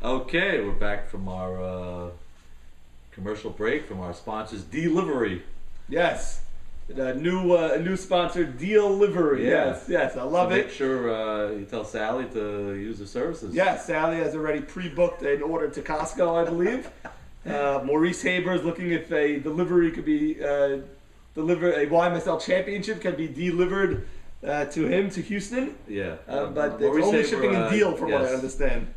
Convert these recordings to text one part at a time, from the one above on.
Okay, we're back from our commercial break from our sponsors, Delivery. Yes. A new sponsor, Delivery. Yeah. Yes, I love So it. make sure you tell Sally to use the services. Yes, Sally has already pre-booked an order to Costco, I believe. Maurice Haber is looking if a delivery could be delivered, a YMSL championship can be delivered to him, to Houston. Yeah. But Maurice it's only Haber, shipping and deal from what I yes. understand.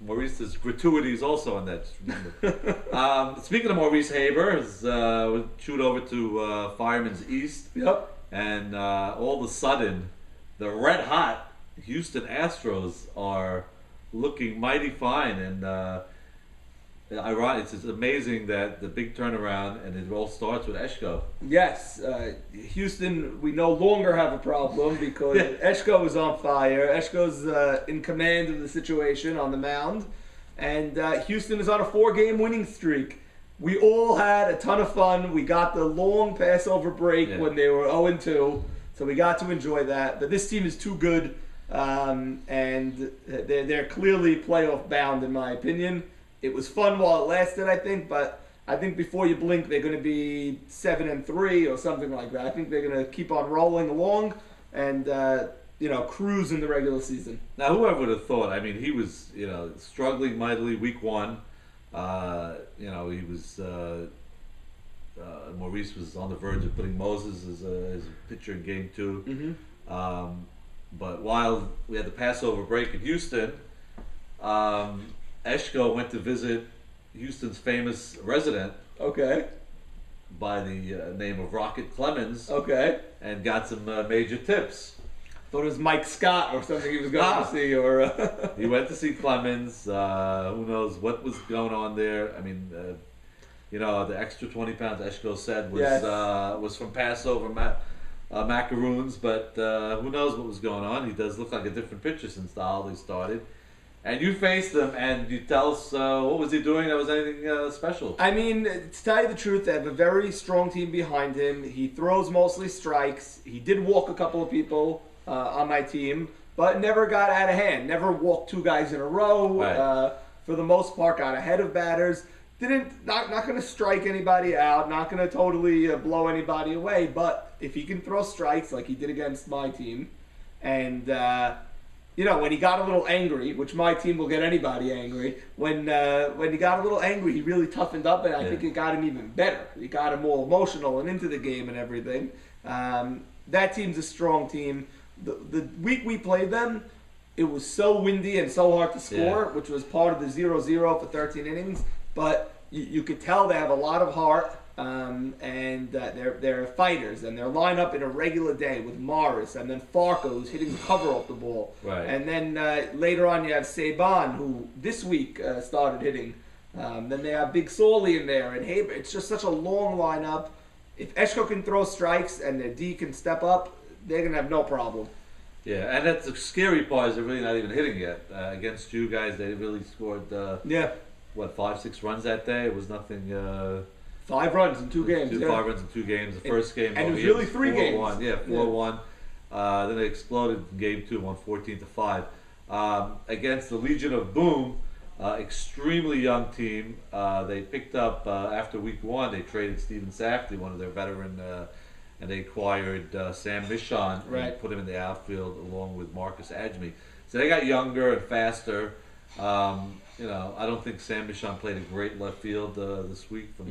Maurice's gratuities also on that. Speaking of Maurice Haber, we shoot over to Fireman's East. Yep. And all of a sudden, the red hot Houston Astros are looking mighty fine. And ironic, it's just amazing that the big turnaround, and it all starts with Eshko. Yes, Houston, we no longer have a problem because Eshko is on fire. Eshko's in command of the situation on the mound. And Houston is on a 4-game winning streak. We all had a ton of fun. We got the long Passover break when they were 0-2, so we got to enjoy that. But this team is too good, and they're clearly playoff bound, in my opinion. It was fun while it lasted, I think, but I think before you blink, they're going to be 7-3 or something like that. I think they're going to keep on rolling along and cruise in the regular season. Now, whoever would have thought? I mean, he was struggling mightily week one. He was Maurice was on the verge of putting Moses as a pitcher in game 2. Mm-hmm. But while we had the Passover break in Houston, Eshko went to visit Houston's famous resident. Okay. By the name of Rocket Clemens. Okay. And got some major tips. Thought it was Mike Scott or something he was going to see. Or he went to see Clemens. Who knows what was going on there? I mean, the extra 20 pounds Eshko said was from Passover macaroons, but who knows what was going on? He does look like a different pitcher since the holiday started. And you faced him, and you tell us what was he doing that was anything special? I mean, to tell you the truth, they have a very strong team behind him. He throws mostly strikes. He did walk a couple of people on my team, but never got out of hand. Never walked 2 guys in a row. Right. For the most part, got ahead of batters. Not going to strike anybody out. Not going to totally blow anybody away. But if he can throw strikes like he did against my team, and when he got a little angry, which my team will get anybody angry, when he got a little angry, he really toughened up, and I think it got him even better. He got him more emotional and into the game and everything. That team's a strong team. The week we played them, it was so windy and so hard to score, which was part of the 0-0 for 13 innings. But you could tell they have a lot of heart, and they're fighters, and they're lined up in a regular day with Morris, and then Farco, who's hitting the cover off the ball. Right. And then later on you have Saban, who this week started hitting. Then they have Big Sawley in there, and Haber. It's just such a long lineup. If Eshko can throw strikes and their D can step up, they're going to have no problem. Yeah, and that's the scary part is they're really not even hitting yet. Against you guys, they really scored, 5-6 runs that day? It was nothing... 5 runs in 2 games. 5 runs in 2 games. The first game, and it was really 3 games. 4-1. Yeah, 4-1. Then they exploded in game 2, won 14-5. Against the Legion of Boom, extremely young team. They picked up after week 1. They traded Steven Safdie, one of their veteran, and they acquired Sam Michon and put him in the outfield along with Marcus Adjemi. So they got younger and faster. I don't think Sam Michon played a great left field this week, from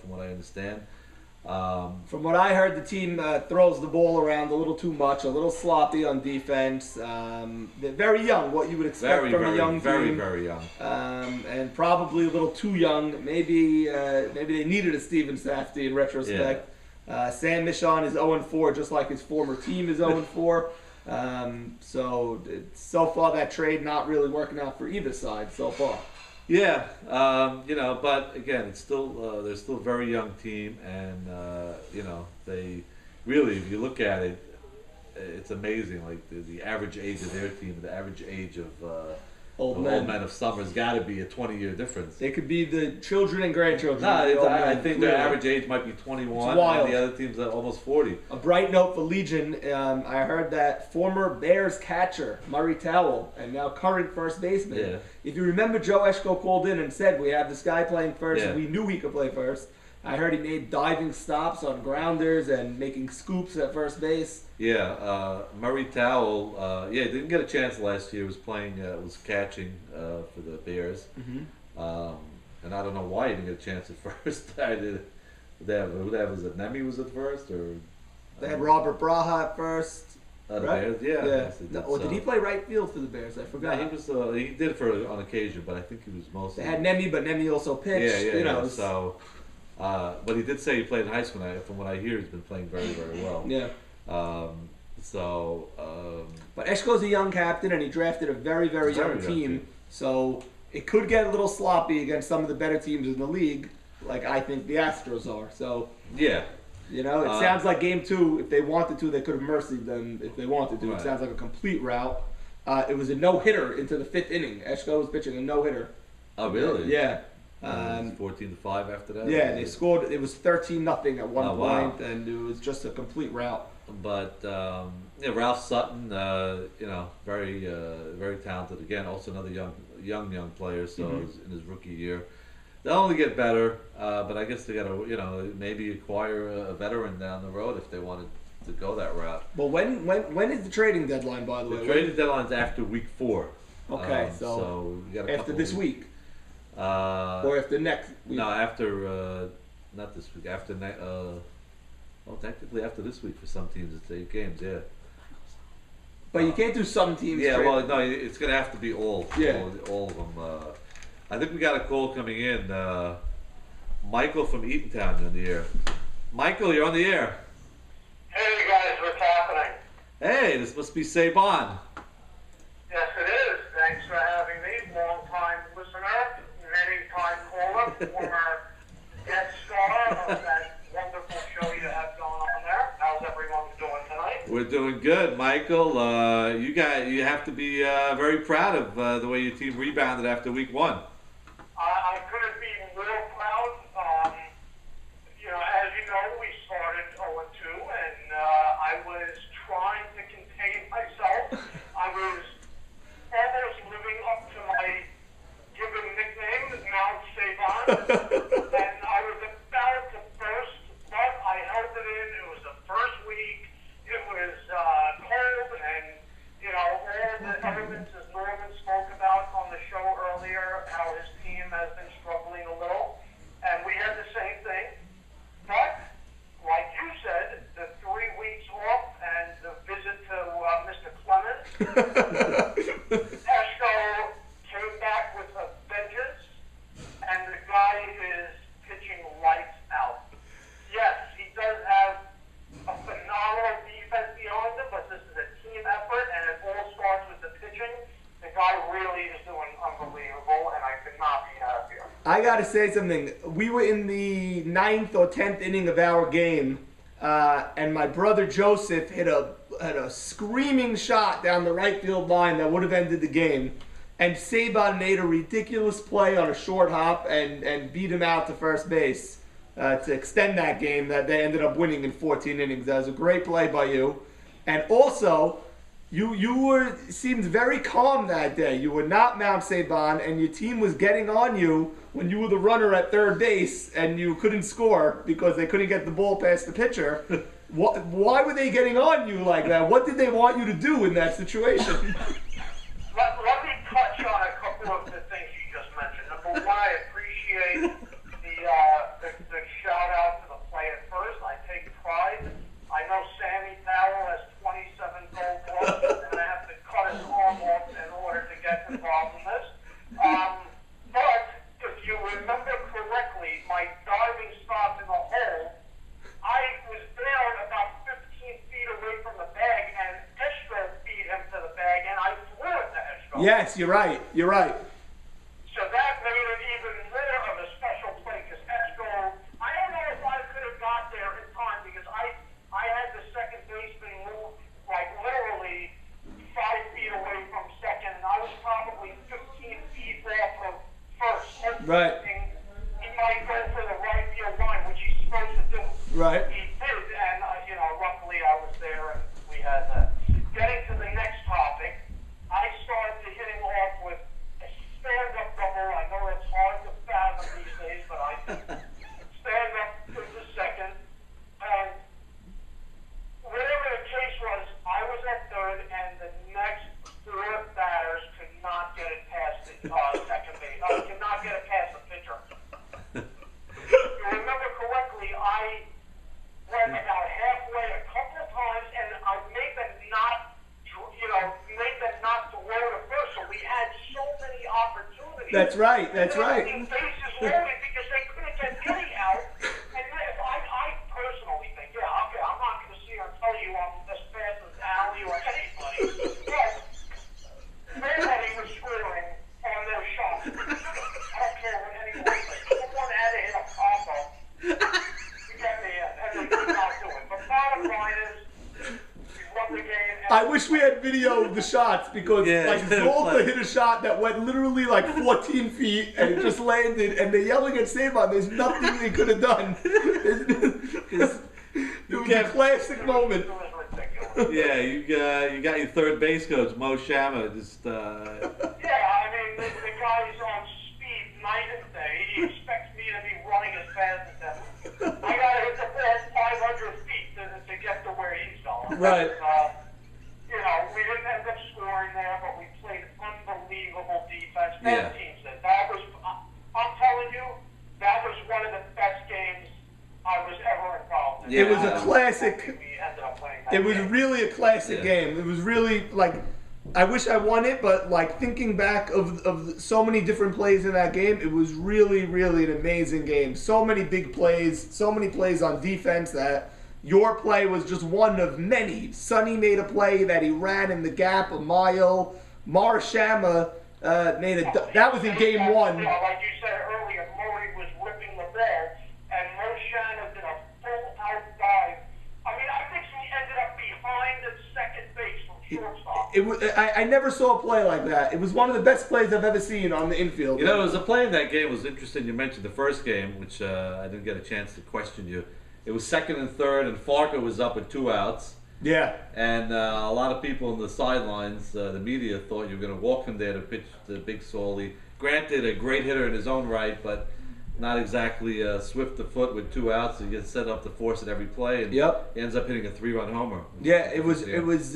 what I understand. From what I heard, the team throws the ball around a little too much, a little sloppy on defense. They're very young, what you would expect from a young team. Very young. And probably a little too young. Maybe they needed a Steven Safdie in retrospect. Sam Michon is 0-4, just like his former team is 0-4. So far that trade not really working out for either side so far. Yeah, but again, it's still they're still a very young team, and they really, if you look at it, it's amazing. Like the average age of their team, the average age of old The men. old men of summer's got to be a 20-year difference. They could be the children and grandchildren. No, of the old I men, think clearly. their average age might be 21, It's wild. and the other team's almost 40. A bright note for Legion. I heard that former Bears catcher Murray Towell and now current first baseman. Yeah. If you remember, Joe Eschko called in and said we have this guy playing first. Yeah. We knew he could play first. I heard he made diving stops on grounders and making scoops at first base. Yeah, Murray Towell. Didn't get a chance last year. Was catching for the Bears, and I don't know why he didn't get a chance at first. I did. Who that was it? Nemi was at first, or They had Robert Braha at first. the right? Bears? Yeah. Yeah. yes, they did, Or did he play right field for the Bears? I forgot. Yeah, he was. He did it on occasion, but I think he was mostly. They had Nemi, but Nemi also pitched. Yeah. You know, So, but he did say he played in high school. From what I hear, he's been playing very, very well. yeah. But Eshko's a young captain, and he drafted a very, very young team. So it could get a little sloppy against some of the better teams in the league, like I think the Astros are. So yeah, you know, it sounds like game 2. If they wanted to, they could have mercied them. If they wanted to, Right. It sounds like a complete rout. It was a no-hitter into the 5th inning. Eshko was pitching a no-hitter. Oh really? Yeah. 14-5 after that. Yeah, they scored. It was 13-0 at one Oh, wow. point, and it was just a complete rout. But Ralph Sutton, very very talented. Again, also another young player. So he's in his rookie year, they'll only get better. But I guess they got to maybe acquire a veteran down the road if they wanted to go that route. Well, when is the trading deadline, by the way? The trading deadline's after week 4. Okay, so we got a after couple this of week, or after next week. No, after not this week. After technically after this week for some teams it's 8 games. Yeah. But you can't do some teams. Yeah, trade. well, no, it's gonna have to be all of them. I think we got a call coming in. Michael from Eatontown on the air. Michael, you're on the air. Hey guys, what's happening? Hey, this must be Saban. Yes, it is. Thanks for having me. Long-time listener, many-time caller, former guest star of that wonderful show you have going on there. How's everyone doing tonight? We're doing good, Michael. You have to be very proud of the way your team rebounded after week 1. I couldn't be more proud. As you know, we started 0-2, and I was trying to contain myself. I was almost living up to my given nickname, Mount Saban, and I was about to burst, but I held it in. It was the first week. It was cold, and all the elements, as Norman spoke about on the show earlier, how his team has been struggling a little, and we had the same thing. But, like you said, the 3 weeks off and the visit to Mr. Clemens, Eshko came back with a vengeance, and the guy is pitching lights out. Yes, he does have a phenomenal defense behind him, but this is a team effort, and it all starts with the pitching. The guy really is doing unbelievable, and I could not be happier. I gotta say something. We were in the 9th or 10th inning of our game, and my brother Joseph hit a screaming shot down the right field line that would have ended the game. And Saban made a ridiculous play on a short hop and beat him out to first base to extend that game that they ended up winning in 14 innings. That was a great play by you. And also, you seemed very calm that day. You were not Mount Saban, and your team was getting on you when you were the runner at third base and you couldn't score because they couldn't get the ball past the pitcher. Why were they getting on you like that? What did they want you to do in that situation? Let me touch on a couple of the things you just mentioned. Number one, I appreciate the shout out to the play at first. I take pride. I know Sammy Powell has 27 gold gloves, and I have to cut his arm off in order to get involved in this. But if you remember correctly, my diving stop in the hole, I was down about 15 feet away from the bag, and Eshko beat him to the bag, and I threw it to Eshko. Yes, you're right. You're right. So that made it even more of a special play, because Eshko, I don't know if I could have got there in time, because I had the second baseman move, like literally 5 feet away from second, and I was probably 15 Right. He might go for the right field line, which he's supposed to do. Right. He did, and luckily I was there, and we had that. Getting to the next topic, I started hitting off with a stand-up double. I know it's hard to fathom these days, but I did. Stand-up to the second, and whatever the case was, I was at third, and the next four batters could not get it past the second base. Could not get it past the pitcher. If you remember correctly, I went about halfway a couple of times, and I made them not to roll to first. So we had so many opportunities. That's right. That's right. Bases loaded because they couldn't get any out. And I personally think, okay, I'm not going to sit here and tell you I'm as fast as Allie or anybody, but nobody was scoring on their shots. I don't care what anyone says. Someone had to hit a pop-up to get me in, and they could not do it. But bottom line is, we won the game. I wish we had video of the shots because Zolta hit a shot that went literally like 14 feet and it just landed, and they're yelling at Saban. There's nothing they could have done. It was a classic moment. It was ridiculous. Yeah, you got your third base coach, Mo Shama, just. Yeah, I mean, the guy's on speed night and day. He expects me to be running as fast as him. I gotta hit the ball 500 feet to get to where he's going. Right. We didn't end up scoring there, but we played unbelievable defense. Yeah. Both teams did. I'm telling you, that was one of the best games I was ever involved in. Yeah. It was a classic. We ended up winning that It was game. really a classic game. It was really like, I wish I won it, but like thinking back of so many different plays in that game, it was really, really an amazing game. So many big plays, so many plays on defense that your play was just one of many. Sonny made a play that he ran in the gap a mile. Marshama made that was in game one. Like you said earlier, Murray was whipping the ball, and Marshama did a full-out dive. I mean, I think he ended up behind the second base from shortstop. I never saw a play like that. It was one of the best plays I've ever seen on the infield. You know, it was a play in that game was interesting. You mentioned the first game, which I didn't get a chance to question you. It was second and third, and Farker was up with 2 outs. Yeah. And a lot of people in the sidelines, the media, thought you were going to walk him there to pitch to Big Soli. Granted, a great hitter in his own right, but not exactly swift of foot with 2 outs. He gets set up to force it every play, and he ends up hitting a 3-run homer. Yeah, it was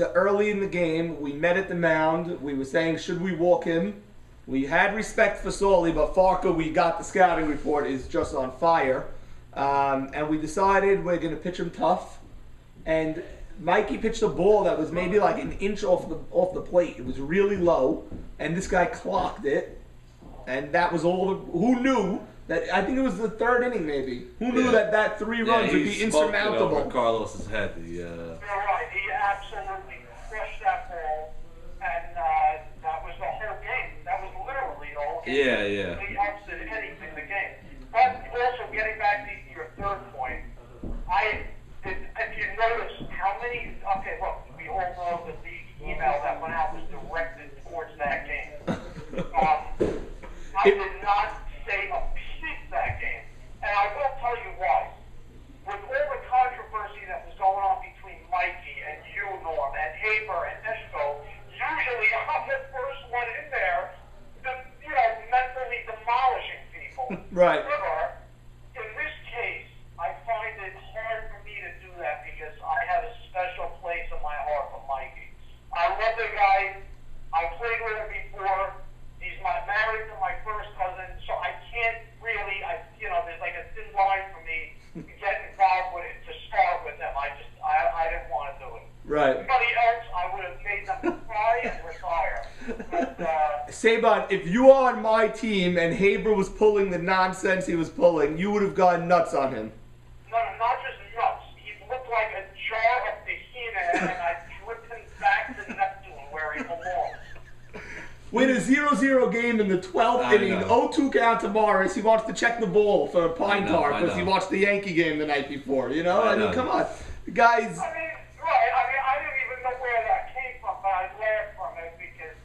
early in the game. We met at the mound. We were saying, should we walk him? We had respect for Soli, but Farker, we got the scouting report, is just on fire. And we decided we're going to pitch him tough. And Mikey pitched a ball that was maybe like an inch off the plate. It was really low, and this guy clocked it. And that was all. Who knew that? I think it was the third inning, maybe. Who knew that 3 runs would be insurmountable? Over Carlos's head. You're right. He absolutely crushed that ball, and that was the whole game. That was literally the whole game. Yeah. The opposite anything the game. But also getting back to your third point, if you notice how many, look, we all know that the email that went out was directed towards that game. I did not say a peep that game, and I will tell you why. With all the controversy that was going on between Mikey and you, Norm, and Haber and Esco, usually I'm the first one in there, mentally demolishing people. Right. However, in this case, I find it hard for me to do that because I have a special place in my heart for Mikey. I love the guy. I played with him before. He's married to my first cousin, so I can't really, there's like a thin line for me to get involved with it, to start with them. I didn't want to do it. Right. Anybody else, I would have made them cry and retire. But, Saban, if you were on my team and Haber was pulling the nonsense he was pulling, you would have gone nuts on him. No, not just nuts. He looked like a jar of Tahina, and I dripped him back to Neptune where he belongs. With a 0-0 game in the 12th inning, 0-2 count to Morris, he wants to check the ball for Pine Tar because he watched the Yankee game the night before, I mean, come on. The guys... I didn't even know where that came from, but I laughed from it because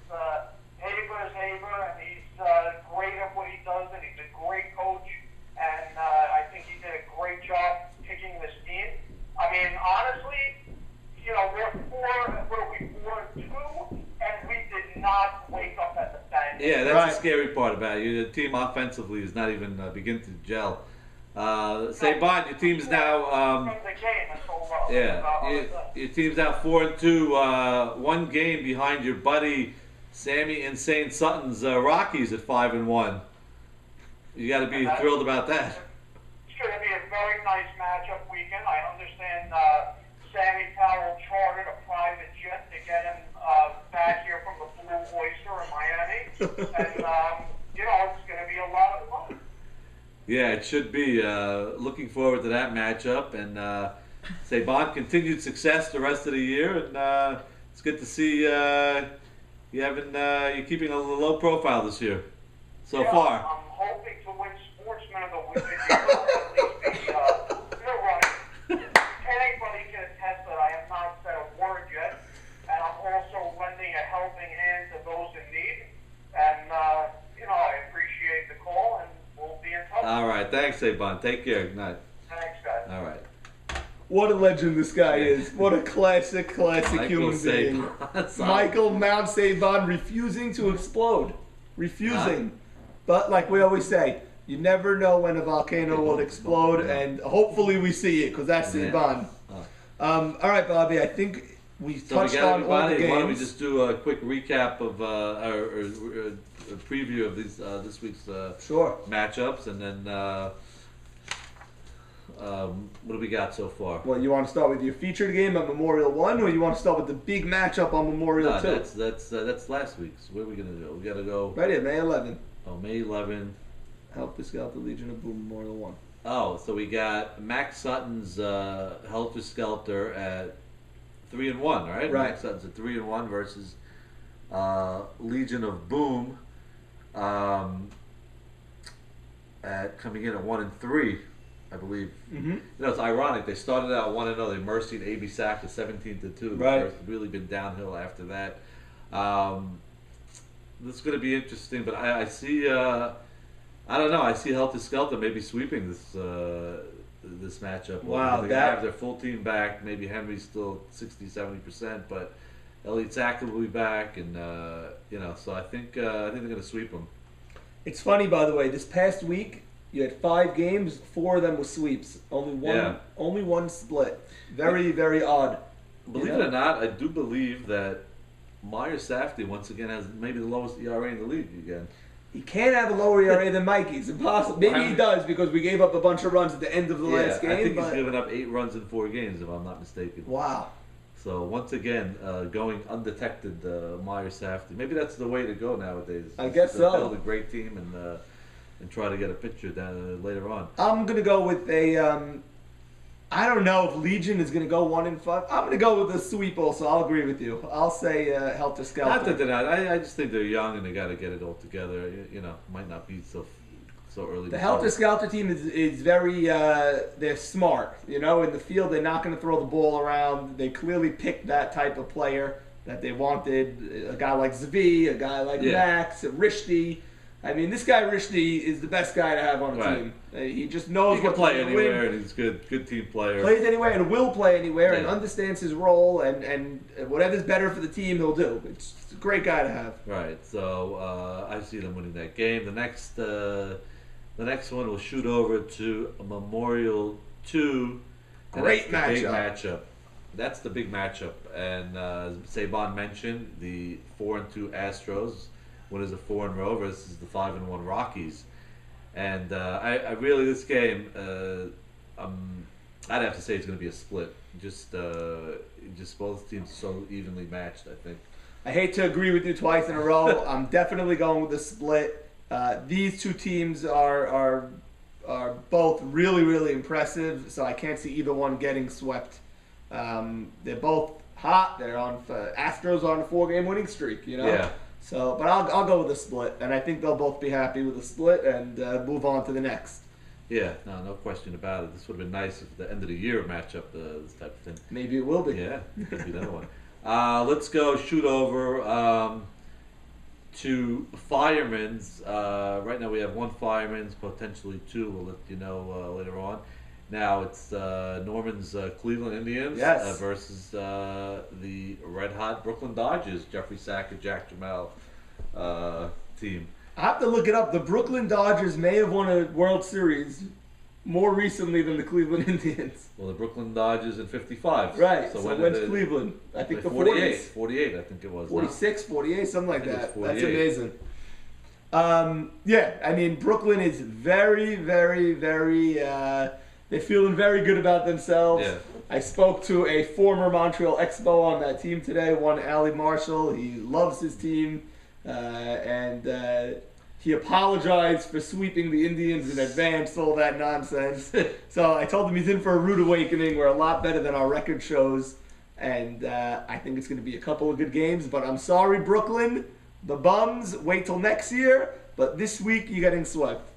Haber's Haber, and he's great at what he does, and he's a Right. the scary part about it. Your team offensively is not even begin to gel. Saban, your team's now. From the game until Your team's now 4-2, one game behind your buddy Sammy Insane Sutton's Rockies at 5-1. You got to be thrilled about that. It's going to be a very nice matchup weekend. I understand Sammy Powell chartered a private jet to get him back here from the Blue Oyster in Miami, and it's going to be a lot of fun. Yeah, it should be. Looking forward to that matchup, and Saban continued success the rest of the year, and it's good to see you're keeping a low profile this year so far. I'm hoping to win Sportsman of the Week this year, or at least be running. Anybody can attest that I have not said a word yet, and I'm also lending a helping hand to those in need, and I appreciate the call, and we'll be in touch. All right, thanks, Saban. Take care. Good night. Thanks, guys. All right. What a legend this guy is. What a classic human being. Michael Mount Saban refusing to explode. Refusing. But like we always say, you never know when a volcano will explode, and hopefully we see it, because that's Saban. All right, Bobby, I think we touched on all the games. Why don't we just do a quick recap of or a preview of this week's matchups, and then what do we got so far? Well, you want to start with your featured game at Memorial 1, or you want to start with the big matchup on Memorial 2? That's last week's. Where are we going to go? We got to go... Right here, May 11. Oh, May 11. Help the Scout, the Legion of Boom, Memorial 1. Oh, so we got Max Sutton's Helter Skelter at 3-1, right? Right. Max Sutton's at 3-1 versus Legion of Boom at coming in at 1-3. I believe. Mm-hmm. It's ironic. They started out 1-0. They mercied AB Sack to 17-2. Right. It's really been downhill after that. This is going to be interesting, but I see. I don't know. I see Helter Skelter maybe sweeping this matchup. Wow, they have their full team back. Maybe Henry's still 60-70%, but Elliot Sackler will be back, and so I think they're going to sweep them. It's funny, by the way. This past week, you had 5 games. 4 of them were sweeps. Only one split. Very, very odd. Believe it or not, I do believe that Meyer Safdie once again has maybe the lowest ERA in the league again. He can't have a lower ERA than Mikey's. Impossible. Maybe he does, because we gave up a bunch of runs at the end of the last game. I think he's given up 8 runs in 4 games, if I'm not mistaken. Wow. So once again, going undetected, Meyer Safdie. Maybe that's the way to go nowadays. I guess so. Build a great team and try to get a picture down later on. I'm gonna go with a. I don't know if Legion is gonna go 1-5. I'm gonna go with a sweep. Also, I'll agree with you. I'll say Helter Skelter. Not that they're not. I just think they're young and they got to get it all together. Might not be so early. The Helter Skelter team is very. They're smart. In the field, they're not gonna throw the ball around. They clearly picked that type of player that they wanted. A guy like Zvi, a guy like Max, Rishti. I mean, this guy Rishti is the best guy to have on a team. He just knows he what can play to anywhere, win. and he's good team player. Plays anywhere and will play anywhere, and understands his role, and whatever's better for the team, he'll do. It's a great guy to have. Right. So I see them winning that game. The next one will shoot over to Memorial 2. Great matchup. Big matchup. That's the big matchup, and as Saban mentioned, the 4-2 Astros. One is a 4-0 versus the 5-1 Rockies, and I really this game I'd have to say it's going to be a split. Just both teams so evenly matched. I think. I hate to agree with you twice in a row. I'm definitely going with a split. These two teams are both really, really impressive, so I can't see either one getting swept. They're both hot. They're on Astros are on a 4-game winning streak. Yeah. So, but I'll go with a split, and I think they'll both be happy with a split and move on to the next. Yeah, no question about it. This would have been nice if the end of the year matchup, this type of thing. Maybe it will be. Yeah, could be another one. Let's go shoot over to Firemen's. Right now we have 1 Fireman's, potentially 2. We'll let you know later on. Now it's Norman's Cleveland Indians versus the red hot Brooklyn Dodgers, Jeffrey Sackett, Jack Jamal team. I have to look it up. The Brooklyn Dodgers may have won a World Series more recently than the Cleveland Indians. Well, the Brooklyn Dodgers in 55. Right. So when when's did Cleveland? I think the 48. 40s. 48, I think it was. 46, 48, something like I think it's that. That's 48. amazing. Yeah, I mean, Brooklyn is very, very, very, they're feeling very good about themselves. Yeah. I spoke to a former Montreal Expo on that team today, one Ali Marshall. He loves his team, and he apologized for sweeping the Indians in advance, all that nonsense. So I told him he's in for a rude awakening. We're a lot better than our record shows, and I think it's going to be a couple of good games. But I'm sorry, Brooklyn, the Bums, wait till next year. But this week, you're getting swept.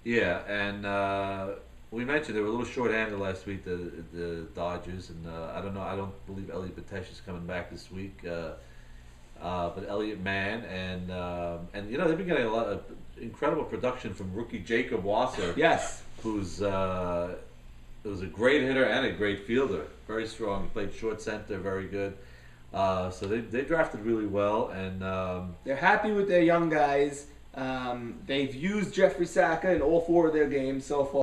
Yeah, and we mentioned they were a little short-handed last week, the Dodgers, and I don't know. I don't believe Elliot Batesh is coming back this week. But Elliot Mann and they've been getting a lot of incredible production from rookie Jacob Wasser. Yes. Who's was a great hitter and a great fielder. Very strong. He played short center, very good. So they drafted really well, and they're happy with their young guys. They've used Jeffrey Saka in all 4 of their games so far.